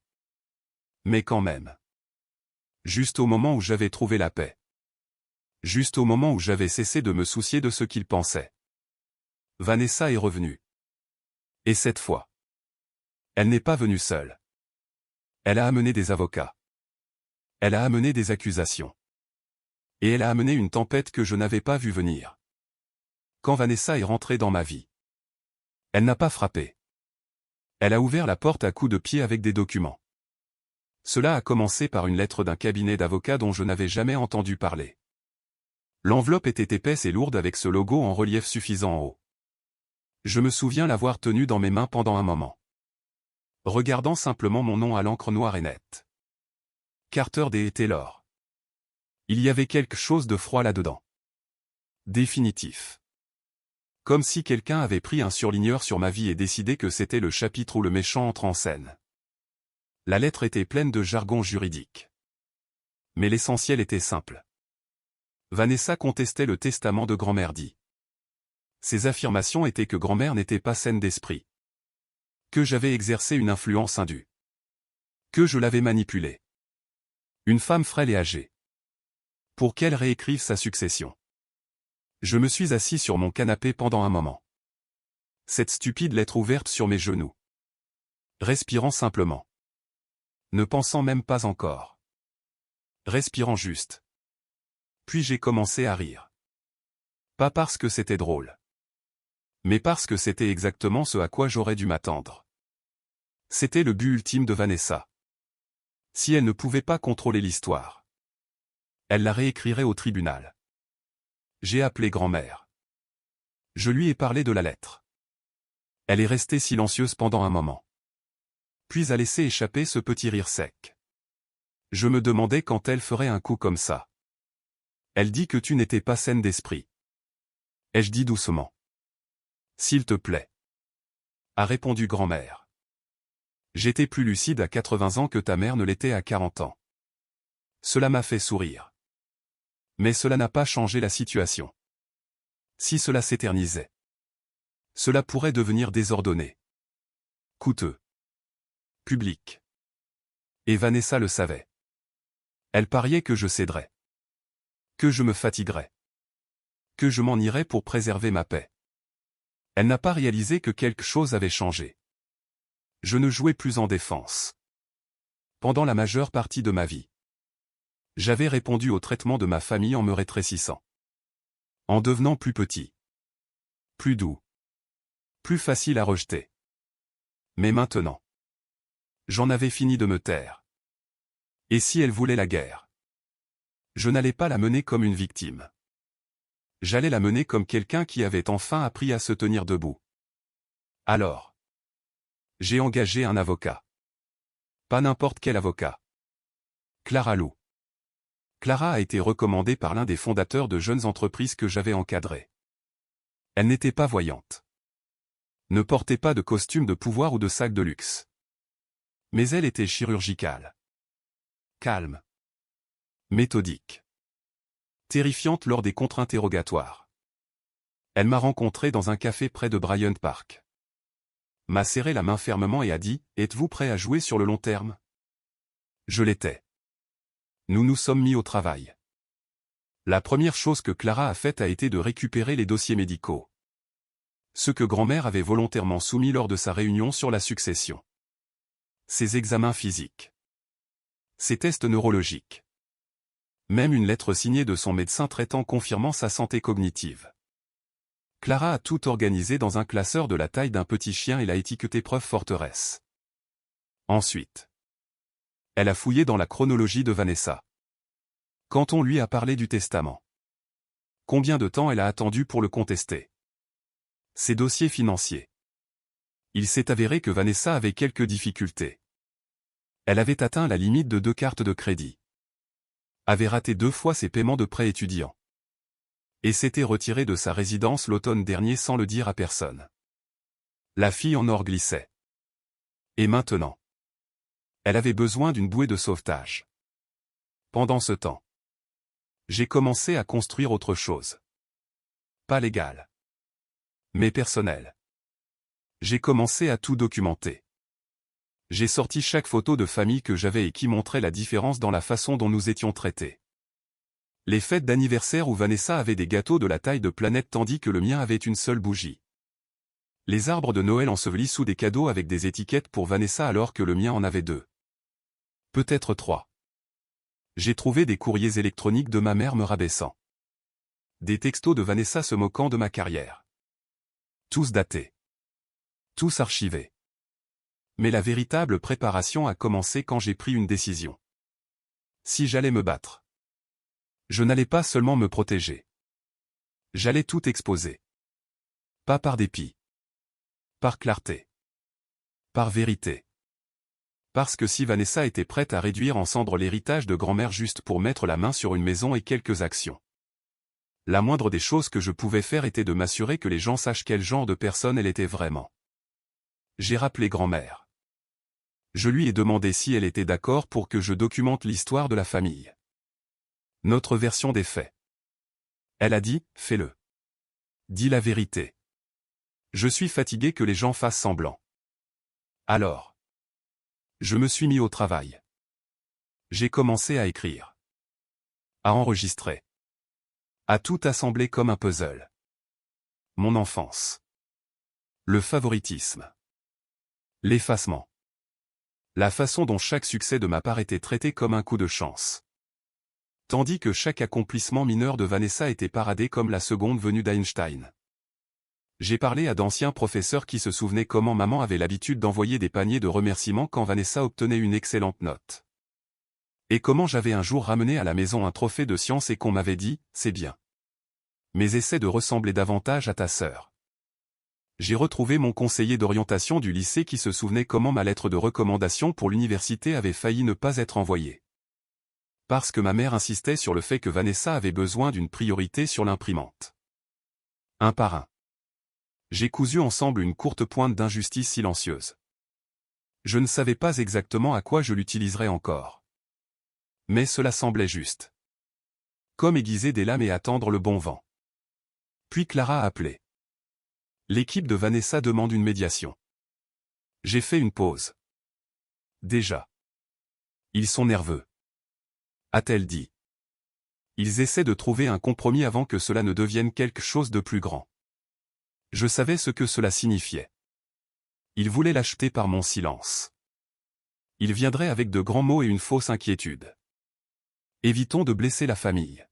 Mais quand même. Juste au moment où j'avais trouvé la paix. Juste au moment où j'avais cessé de me soucier de ce qu'ils pensaient. Vanessa est revenue. Et cette fois. Elle n'est pas venue seule. Elle a amené des avocats. Elle a amené des accusations. Et elle a amené une tempête que je n'avais pas vue venir. Quand Vanessa est rentrée dans ma vie. Elle n'a pas frappé. Elle a ouvert la porte à coups de pied avec des documents. Cela a commencé par une lettre d'un cabinet d'avocats dont je n'avais jamais entendu parler. L'enveloppe était épaisse et lourde avec ce logo en relief suffisant en haut. Je me souviens l'avoir tenue dans mes mains pendant un moment. Regardant simplement mon nom à l'encre noire et nette. Carter D. Taylor. Il y avait quelque chose de froid là-dedans. Définitif. Comme si quelqu'un avait pris un surligneur sur ma vie et décidé que c'était le chapitre où le méchant entre en scène. La lettre était pleine de jargon juridique. Mais l'essentiel était simple. Vanessa contestait le testament de grand-mère dit. Ses affirmations étaient que grand-mère n'était pas saine d'esprit. Que j'avais exercé une influence indue. Que je l'avais manipulée. Une femme frêle et âgée. Pour qu'elle réécrive sa succession. Je me suis assis sur mon canapé pendant un moment. Cette stupide lettre ouverte sur mes genoux. Respirant simplement. Ne pensant même pas encore. Respirant juste. Puis j'ai commencé à rire. Pas parce que c'était drôle. Mais parce que c'était exactement ce à quoi j'aurais dû m'attendre. C'était le but ultime de Vanessa. Si elle ne pouvait pas contrôler l'histoire. Elle la réécrirait au tribunal. J'ai appelé grand-mère. Je lui ai parlé de la lettre. Elle est restée silencieuse pendant un moment. Puis a laissé échapper ce petit rire sec. Je me demandais quand elle ferait un coup comme ça. Elle dit que tu n'étais pas saine d'esprit. Ai-je dit doucement. S'il te plaît. A répondu grand-mère. J'étais plus lucide à 80 ans que ta mère ne l'était à 40 ans. Cela m'a fait sourire. Mais cela n'a pas changé la situation. Si cela s'éternisait. Cela pourrait devenir désordonné. Coûteux. Public. Et Vanessa le savait. Elle pariait que je céderais. Que je me fatiguerais. Que je m'en irais pour préserver ma paix. Elle n'a pas réalisé que quelque chose avait changé. Je ne jouais plus en défense. Pendant la majeure partie de ma vie. J'avais répondu au traitement de ma famille en me rétrécissant. En devenant plus petit. Plus doux. Plus facile à rejeter. Mais maintenant, j'en avais fini de me taire. Et si elle voulait la guerre? Je n'allais pas la mener comme une victime. J'allais la mener comme quelqu'un qui avait enfin appris à se tenir debout. Alors, j'ai engagé un avocat. Pas n'importe quel avocat. Clara Lou. Clara a été recommandée par l'un des fondateurs de jeunes entreprises que j'avais encadrées. Elle n'était pas voyante. Ne portait pas de costume de pouvoir ou de sac de luxe. Mais elle était chirurgicale. Calme. Méthodique. Terrifiante lors des contre-interrogatoires. Elle m'a rencontré dans un café près de Bryant Park. M'a serré la main fermement et a dit « Êtes-vous prêt à jouer sur le long terme ?» Je l'étais. Nous nous sommes mis au travail. La première chose que Clara a faite a été de récupérer les dossiers médicaux. Ceux que grand-mère avait volontairement soumis lors de sa réunion sur la succession. Ses examens physiques. Ses tests neurologiques. Même une lettre signée de son médecin traitant confirmant sa santé cognitive. Clara a tout organisé dans un classeur de la taille d'un petit chien et l'a étiqueté preuve forteresse. Ensuite, elle a fouillé dans la chronologie de Vanessa. Quand on lui a parlé du testament. Combien de temps elle a attendu pour le contester? Ses dossiers financiers. Il s'est avéré que Vanessa avait quelques difficultés. Elle avait atteint la limite de 2 cartes de crédit. Avait raté 2 fois ses paiements de prêt étudiant. Et s'était retirée de sa résidence l'automne dernier sans le dire à personne. La fille en or glissait. Et maintenant, elle avait besoin d'une bouée de sauvetage. Pendant ce temps, j'ai commencé à construire autre chose. Pas légal. Mais personnel. J'ai commencé à tout documenter. J'ai sorti chaque photo de famille que j'avais et qui montrait la différence dans la façon dont nous étions traités. Les fêtes d'anniversaire où Vanessa avait des gâteaux de la taille de planète tandis que le mien avait une seule bougie. Les arbres de Noël ensevelis sous des cadeaux avec des étiquettes pour Vanessa alors que le mien en avait 2. Peut-être 3. J'ai trouvé des courriers électroniques de ma mère me rabaissant. Des textos de Vanessa se moquant de ma carrière. Tous datés. Tous archivés. Mais la véritable préparation a commencé quand j'ai pris une décision. Si j'allais me battre, je n'allais pas seulement me protéger. J'allais tout exposer. Pas par dépit. Par clarté. Par vérité. Parce que si Vanessa était prête à réduire en cendres l'héritage de grand-mère juste pour mettre la main sur une maison et quelques actions, la moindre des choses que je pouvais faire était de m'assurer que les gens sachent quel genre de personne elle était vraiment. J'ai rappelé grand-mère. Je lui ai demandé si elle était d'accord pour que je documente l'histoire de la famille. Notre version des faits. Elle a dit, fais-le. Dis la vérité. Je suis fatigué que les gens fassent semblant. Alors, je me suis mis au travail. J'ai commencé à écrire. À enregistrer. À tout assembler comme un puzzle. Mon enfance. Le favoritisme. L'effacement. La façon dont chaque succès de ma part était traité comme un coup de chance. Tandis que chaque accomplissement mineur de Vanessa était paradé comme la seconde venue d'Einstein. J'ai parlé à d'anciens professeurs qui se souvenaient comment maman avait l'habitude d'envoyer des paniers de remerciements quand Vanessa obtenait une excellente note. Et comment j'avais un jour ramené à la maison un trophée de science et qu'on m'avait dit, c'est bien. Mais essaie de ressembler davantage à ta sœur. J'ai retrouvé mon conseiller d'orientation du lycée qui se souvenait comment ma lettre de recommandation pour l'université avait failli ne pas être envoyée. Parce que ma mère insistait sur le fait que Vanessa avait besoin d'une priorité sur l'imprimante. Un par un. J'ai cousu ensemble une courte pointe d'injustice silencieuse. Je ne savais pas exactement à quoi je l'utiliserais encore. Mais cela semblait juste. Comme aiguiser des lames et attendre le bon vent. Puis Clara a appelé. L'équipe de Vanessa demande une médiation. J'ai fait une pause. Déjà. Ils sont nerveux. A-t-elle dit. Ils essaient de trouver un compromis avant que cela ne devienne quelque chose de plus grand. Je savais ce que cela signifiait. Ils voulaient l'acheter par mon silence. Ils viendraient avec de grands mots et une fausse inquiétude. Évitons de blesser la famille.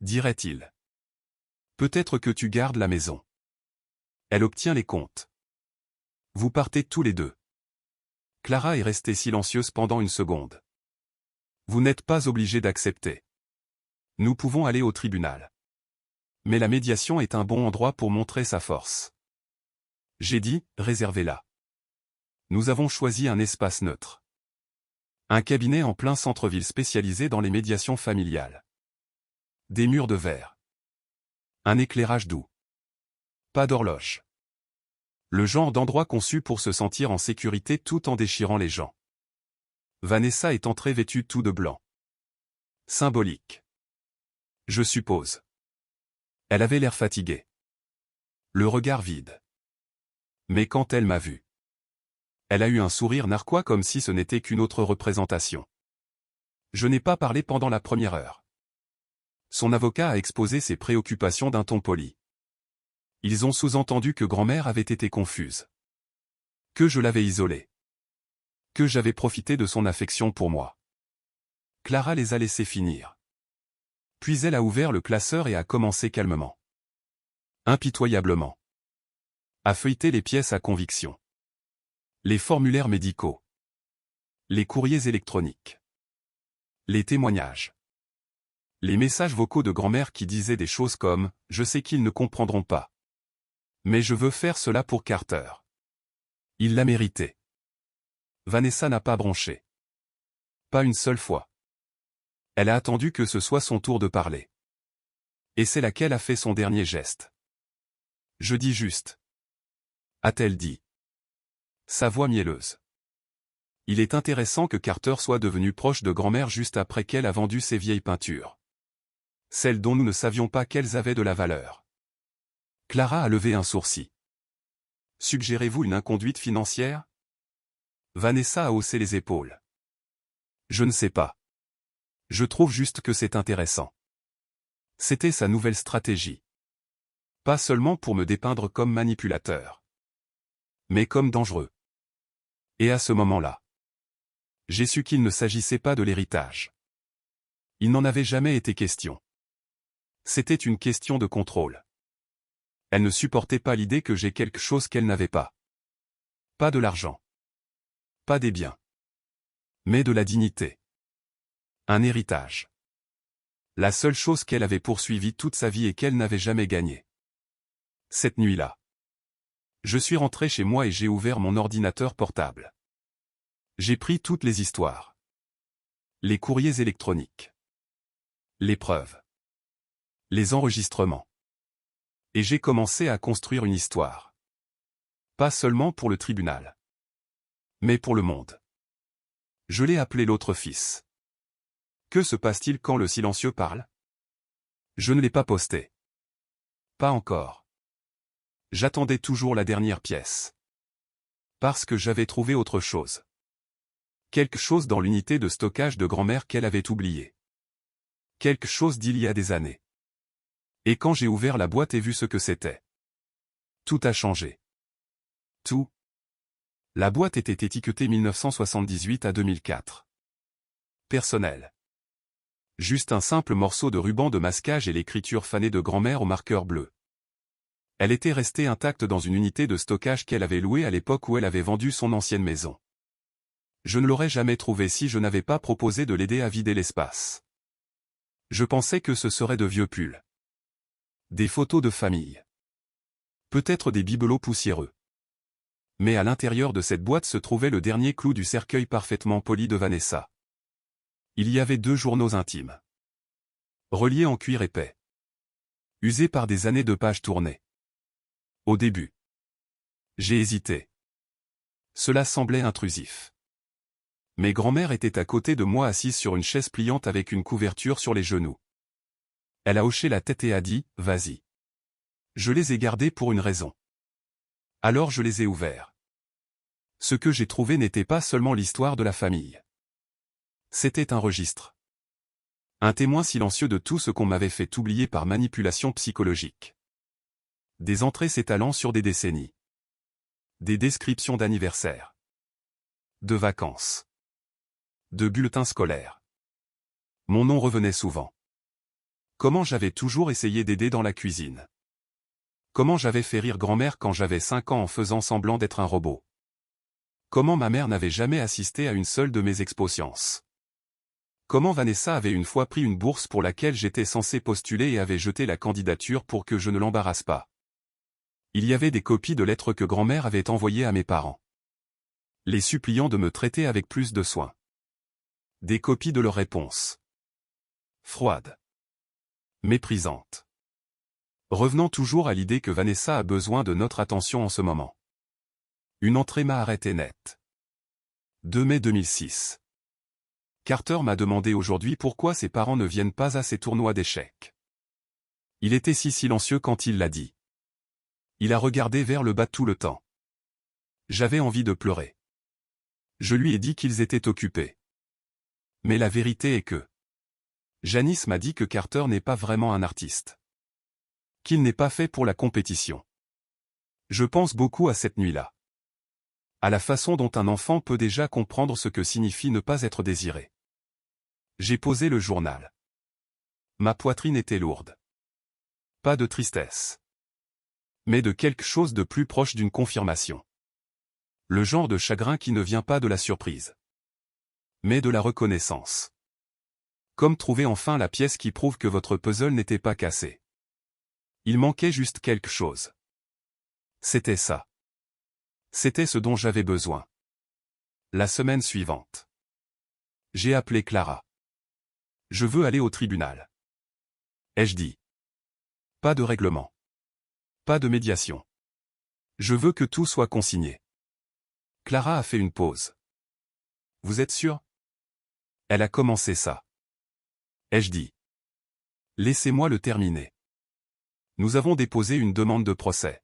Dirait-il. Peut-être que tu gardes la maison. Elle obtient les comptes. Vous partez tous les deux. Clara est restée silencieuse pendant une seconde. Vous n'êtes pas obligé d'accepter. Nous pouvons aller au tribunal. Mais la médiation est un bon endroit pour montrer sa force. J'ai dit, réservez-la. Nous avons choisi un espace neutre. Un cabinet en plein centre-ville spécialisé dans les médiations familiales. Des murs de verre. Un éclairage doux. Pas d'horloge. Le genre d'endroit conçu pour se sentir en sécurité tout en déchirant les gens. Vanessa est entrée vêtue tout de blanc. Symbolique. Je suppose. Elle avait l'air fatiguée. Le regard vide. Mais quand elle m'a vu, elle a eu un sourire narquois comme si ce n'était qu'une autre représentation. Je n'ai pas parlé pendant la première heure. Son avocat a exposé ses préoccupations d'un ton poli. Ils ont sous-entendu que grand-mère avait été confuse. Que je l'avais isolée. Que j'avais profité de son affection pour moi. Clara les a laissés finir. Puis elle a ouvert le classeur et a commencé calmement. Impitoyablement. A feuilleté les pièces à conviction. Les formulaires médicaux. Les courriers électroniques. Les témoignages. Les messages vocaux de grand-mère qui disaient des choses comme « Je sais qu'ils ne comprendront pas. Mais je veux faire cela pour Carter. Il l'a mérité. » Vanessa n'a pas bronché. Pas une seule fois. Elle a attendu que ce soit son tour de parler. Et c'est là qu'elle a fait son dernier geste. « Je dis juste. » A-t-elle dit. Sa voix mielleuse. Il est intéressant que Carter soit devenu proche de grand-mère juste après qu'elle a vendu ses vieilles peintures. Celles dont nous ne savions pas qu'elles avaient de la valeur. Clara a levé un sourcil. Suggérez-vous une inconduite financière? Vanessa a haussé les épaules. Je ne sais pas. Je trouve juste que c'est intéressant. C'était sa nouvelle stratégie. Pas seulement pour me dépeindre comme manipulateur. Mais comme dangereux. Et à ce moment-là, j'ai su qu'il ne s'agissait pas de l'héritage. Il n'en avait jamais été question. C'était une question de contrôle. Elle ne supportait pas l'idée que j'ai quelque chose qu'elle n'avait pas. Pas de l'argent. Pas des biens. Mais de la dignité. Un héritage. La seule chose qu'elle avait poursuivie toute sa vie et qu'elle n'avait jamais gagnée. Cette nuit-là. Je suis rentré chez moi et j'ai ouvert mon ordinateur portable. J'ai pris toutes les histoires. Les courriers électroniques. Les preuves. Les enregistrements. Et j'ai commencé à construire une histoire. Pas seulement pour le tribunal. Mais pour le monde. Je l'ai appelé l'autre fils. Que se passe-t-il quand le silencieux parle? Je ne l'ai pas posté. Pas encore. J'attendais toujours la dernière pièce. Parce que j'avais trouvé autre chose. Quelque chose dans l'unité de stockage de grand-mère qu'elle avait oubliée. Quelque chose d'il y a des années. Et quand j'ai ouvert la boîte et vu ce que c'était, tout a changé. Tout. La boîte était étiquetée 1978 à 2004. Personnel. Juste un simple morceau de ruban de masquage et l'écriture fanée de grand-mère au marqueur bleu. Elle était restée intacte dans une unité de stockage qu'elle avait louée à l'époque où elle avait vendu son ancienne maison. Je ne l'aurais jamais trouvée si je n'avais pas proposé de l'aider à vider l'espace. Je pensais que ce serait de vieux pulls. Des photos de famille. Peut-être des bibelots poussiéreux. Mais à l'intérieur de cette boîte se trouvait le dernier clou du cercueil parfaitement poli de Vanessa. Il y avait 2 journaux intimes. Reliés en cuir épais. Usés par des années de pages tournées. Au début. J'ai hésité. Cela semblait intrusif. Mais grand-mère était à côté de moi assise sur une chaise pliante avec une couverture sur les genoux. Elle a hoché la tête et a dit « Vas-y ». Je les ai gardés pour une raison. Alors je les ai ouverts. Ce que j'ai trouvé n'était pas seulement l'histoire de la famille. C'était un registre. Un témoin silencieux de tout ce qu'on m'avait fait oublier par manipulation psychologique. Des entrées s'étalant sur des décennies. Des descriptions d'anniversaires. De vacances. De bulletins scolaires. Mon nom revenait souvent. Comment j'avais toujours essayé d'aider dans la cuisine. Comment j'avais fait rire grand-mère quand j'avais 5 ans en faisant semblant d'être un robot. Comment ma mère n'avait jamais assisté à une seule de mes expositions? Comment Vanessa avait une fois pris une bourse pour laquelle j'étais censé postuler et avait jeté la candidature pour que je ne l'embarrasse pas? Il y avait des copies de lettres que grand-mère avait envoyées à mes parents, les suppliant de me traiter avec plus de soin. Des copies de leurs réponses. Froides. Méprisantes. Revenant toujours à l'idée que Vanessa a besoin de notre attention en ce moment. Une entrée m'a arrêté net. 2 mai 2006. Carter m'a demandé aujourd'hui pourquoi ses parents ne viennent pas à ses tournois d'échecs. Il était si silencieux quand il l'a dit. Il a regardé vers le bas tout le temps. J'avais envie de pleurer. Je lui ai dit qu'ils étaient occupés. Mais la vérité est que Janice m'a dit que Carter n'est pas vraiment un artiste. Qu'il n'est pas fait pour la compétition. Je pense beaucoup à cette nuit-là. À la façon dont un enfant peut déjà comprendre ce que signifie ne pas être désiré. J'ai posé le journal. Ma poitrine était lourde. Pas de tristesse. Mais de quelque chose de plus proche d'une confirmation. Le genre de chagrin qui ne vient pas de la surprise. Mais de la reconnaissance. Comme trouver enfin la pièce qui prouve que votre puzzle n'était pas cassé. Il manquait juste quelque chose. C'était ça. C'était ce dont j'avais besoin. La semaine suivante. J'ai appelé Clara. Je veux aller au tribunal. Ai-je dit. Pas de règlement. Pas de médiation. Je veux que tout soit consigné. Clara a fait une pause. Vous êtes sûr? Elle a commencé ça. Ai-je dit. Laissez-moi le terminer. Nous avons déposé une demande de procès.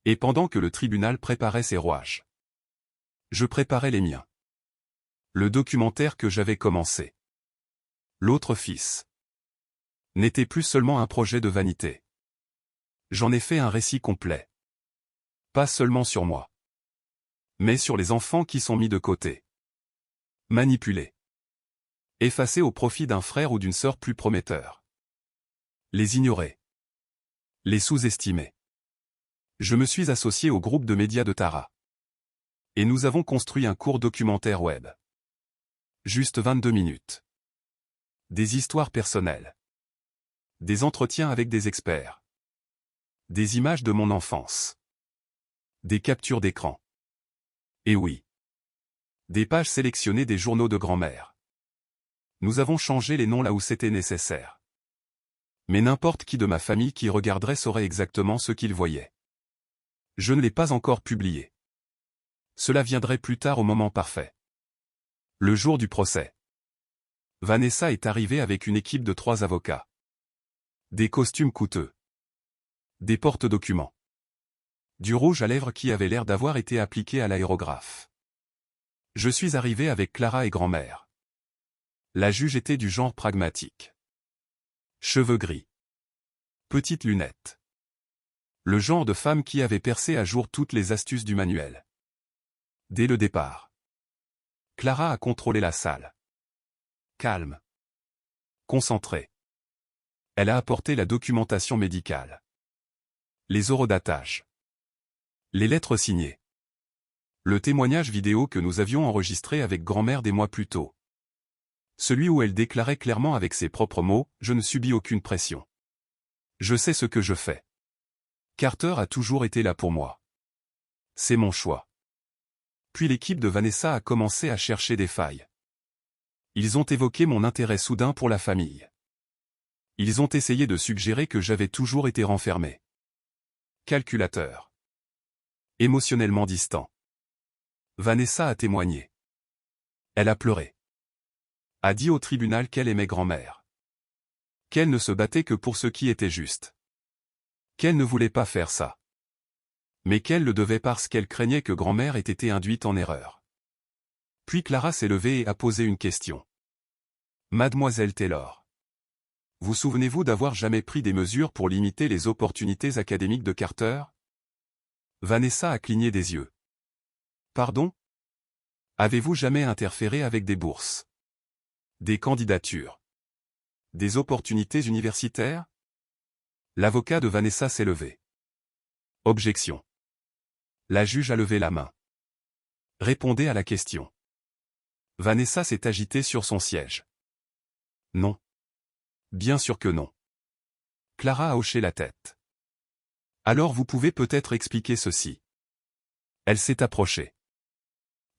Et pendant que le tribunal préparait ses rouages, je préparais les miens. Le documentaire que j'avais commencé. L'autre fils. N'était plus seulement un projet de vanité. J'en ai fait un récit complet. Pas seulement sur moi. Mais sur les enfants qui sont mis de côté. Manipulés. Effacés au profit d'un frère ou d'une sœur plus prometteur. Les ignorer. Les sous-estimer. Je me suis associé au groupe de médias de Tara. Et nous avons construit un court documentaire web. Juste 22 minutes. Des histoires personnelles. Des entretiens avec des experts. Des images de mon enfance. Des captures d'écran. Et oui. Des pages sélectionnées des journaux de grand-mère. Nous avons changé les noms là où c'était nécessaire. Mais n'importe qui de ma famille qui regarderait saurait exactement ce qu'il voyait. Je ne l'ai pas encore publié. Cela viendrait plus tard au moment parfait. Le jour du procès. Vanessa est arrivée avec une équipe de 3 avocats. Des costumes coûteux. Des porte-documents. Du rouge à lèvres qui avait l'air d'avoir été appliqué à l'aérographe. Je suis arrivé avec Clara et grand-mère. La juge était du genre pragmatique. Cheveux gris. Petites lunettes. Le genre de femme qui avait percé à jour toutes les astuces du manuel. Dès le départ. Clara a contrôlé la salle. Calme. Concentrée. Elle a apporté la documentation médicale. Les horodatages. Les lettres signées. Le témoignage vidéo que nous avions enregistré avec grand-mère des mois plus tôt. Celui où elle déclarait clairement avec ses propres mots, « Je ne subis aucune pression. Je sais ce que je fais. Carter a toujours été là pour moi. C'est mon choix. » Puis l'équipe de Vanessa a commencé à chercher des failles. Ils ont évoqué mon intérêt soudain pour la famille. Ils ont essayé de suggérer que j'avais toujours été renfermé. Calculateur. Émotionnellement distant. Vanessa a témoigné. Elle a pleuré. A dit au tribunal qu'elle aimait grand-mère. Qu'elle ne se battait que pour ce qui était juste. Qu'elle ne voulait pas faire ça. Mais qu'elle le devait parce qu'elle craignait que grand-mère ait été induite en erreur. Puis Clara s'est levée et a posé une question. Mademoiselle Taylor. Vous souvenez-vous d'avoir jamais pris des mesures pour limiter les opportunités académiques de Carter? Vanessa a cligné des yeux. Pardon? Avez-vous jamais interféré avec des bourses? Des candidatures? Des opportunités universitaires? L'avocat de Vanessa s'est levé. Objection. La juge a levé la main. Répondez à la question. Vanessa s'est agitée sur son siège. Non. Bien sûr que non. Clara a hoché la tête. Alors vous pouvez peut-être expliquer ceci. Elle s'est approchée.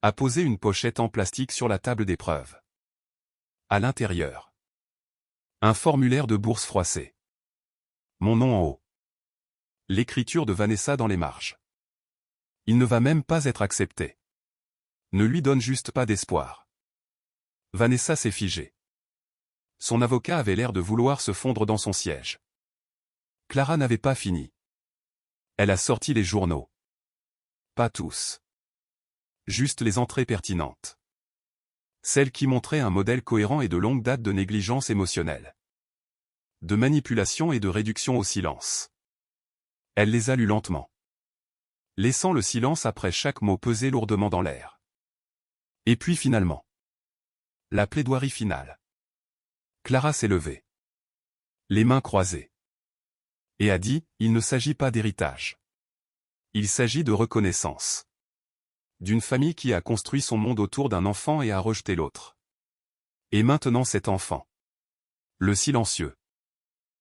A posé une pochette en plastique sur la table d'épreuve. À l'intérieur. Un formulaire de bourse froissé. Mon nom en haut. L'écriture de Vanessa dans les marges. Il ne va même pas être accepté. Ne lui donne juste pas d'espoir. Vanessa s'est figée. Son avocat avait l'air de vouloir se fondre dans son siège. Clara n'avait pas fini. Elle a sorti les journaux. Pas tous. Juste les entrées pertinentes. Celles qui montraient un modèle cohérent et de longue date de négligence émotionnelle. De manipulation et de réduction au silence. Elle les a lues lentement. Laissant le silence après chaque mot peser lourdement dans l'air. Et puis finalement. La plaidoirie finale. Clara s'est levée. Les mains croisées. Et a dit, il ne s'agit pas d'héritage. Il s'agit de reconnaissance. D'une famille qui a construit son monde autour d'un enfant et a rejeté l'autre. Et maintenant cet enfant. Le silencieux.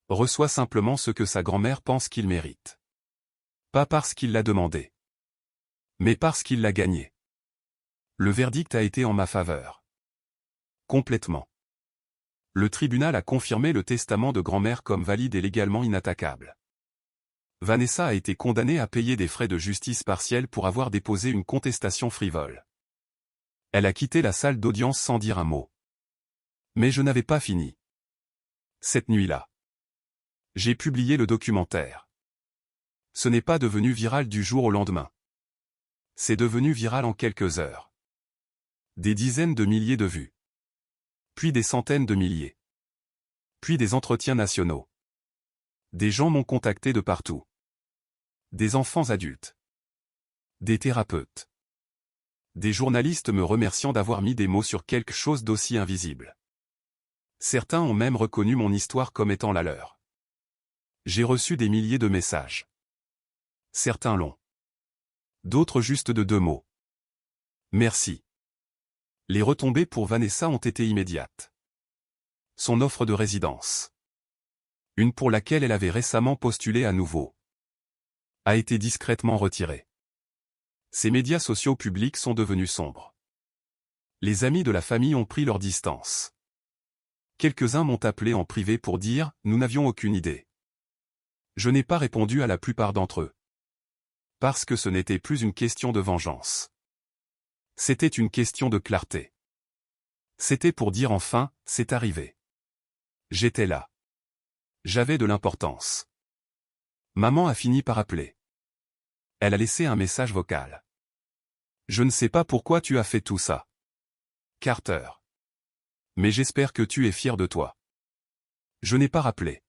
Reçoit simplement ce que sa grand-mère pense qu'il mérite. Pas parce qu'il l'a demandé. Mais parce qu'il l'a gagné. Le verdict a été en ma faveur. Complètement. Le tribunal a confirmé le testament de grand-mère comme valide et légalement inattaquable. Vanessa a été condamnée à payer des frais de justice partiels pour avoir déposé une contestation frivole. Elle a quitté la salle d'audience sans dire un mot. Mais je n'avais pas fini. Cette nuit-là. J'ai publié le documentaire. Ce n'est pas devenu viral du jour au lendemain. C'est devenu viral en quelques heures. Des dizaines de milliers de vues. Puis des centaines de milliers. Puis des entretiens nationaux. Des gens m'ont contacté de partout. Des enfants adultes. Des thérapeutes. Des journalistes me remerciant d'avoir mis des mots sur quelque chose d'aussi invisible. Certains ont même reconnu mon histoire comme étant la leur. J'ai reçu des milliers de messages. Certains longs. D'autres juste de 2 mots. Merci. Les retombées pour Vanessa ont été immédiates. Son offre de résidence. Une pour laquelle elle avait récemment postulé à nouveau. A été discrètement retirée. Ses médias sociaux publics sont devenus sombres. Les amis de la famille ont pris leur distance. Quelques-uns m'ont appelé en privé pour dire « Nous n'avions aucune idée ». Je n'ai pas répondu à la plupart d'entre eux. Parce que ce n'était plus une question de vengeance. C'était une question de clarté. C'était pour dire enfin, c'est arrivé. J'étais là. J'avais de l'importance. Maman a fini par appeler. Elle a laissé un message vocal. Je ne sais pas pourquoi tu as fait tout ça. Carter. Mais j'espère que tu es fier de toi. Je n'ai pas rappelé.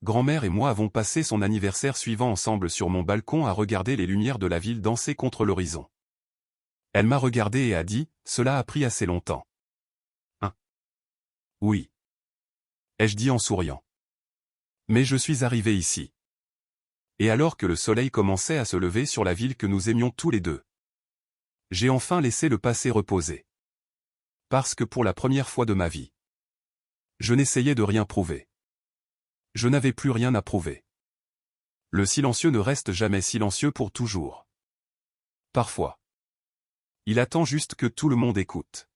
Grand-mère et moi avons passé son anniversaire suivant ensemble sur mon balcon à regarder les lumières de la ville danser contre l'horizon. Elle m'a regardé et a dit, cela a pris assez longtemps. Hein? Oui. Ai-je dit en souriant. Mais je suis arrivé ici. Et alors que le soleil commençait à se lever sur la ville que nous aimions tous les deux. J'ai enfin laissé le passé reposer. Parce que pour la première fois de ma vie, je n'essayais de rien prouver. Je n'avais plus rien à prouver. Le silencieux ne reste jamais silencieux pour toujours. Parfois. Il attend juste que tout le monde écoute.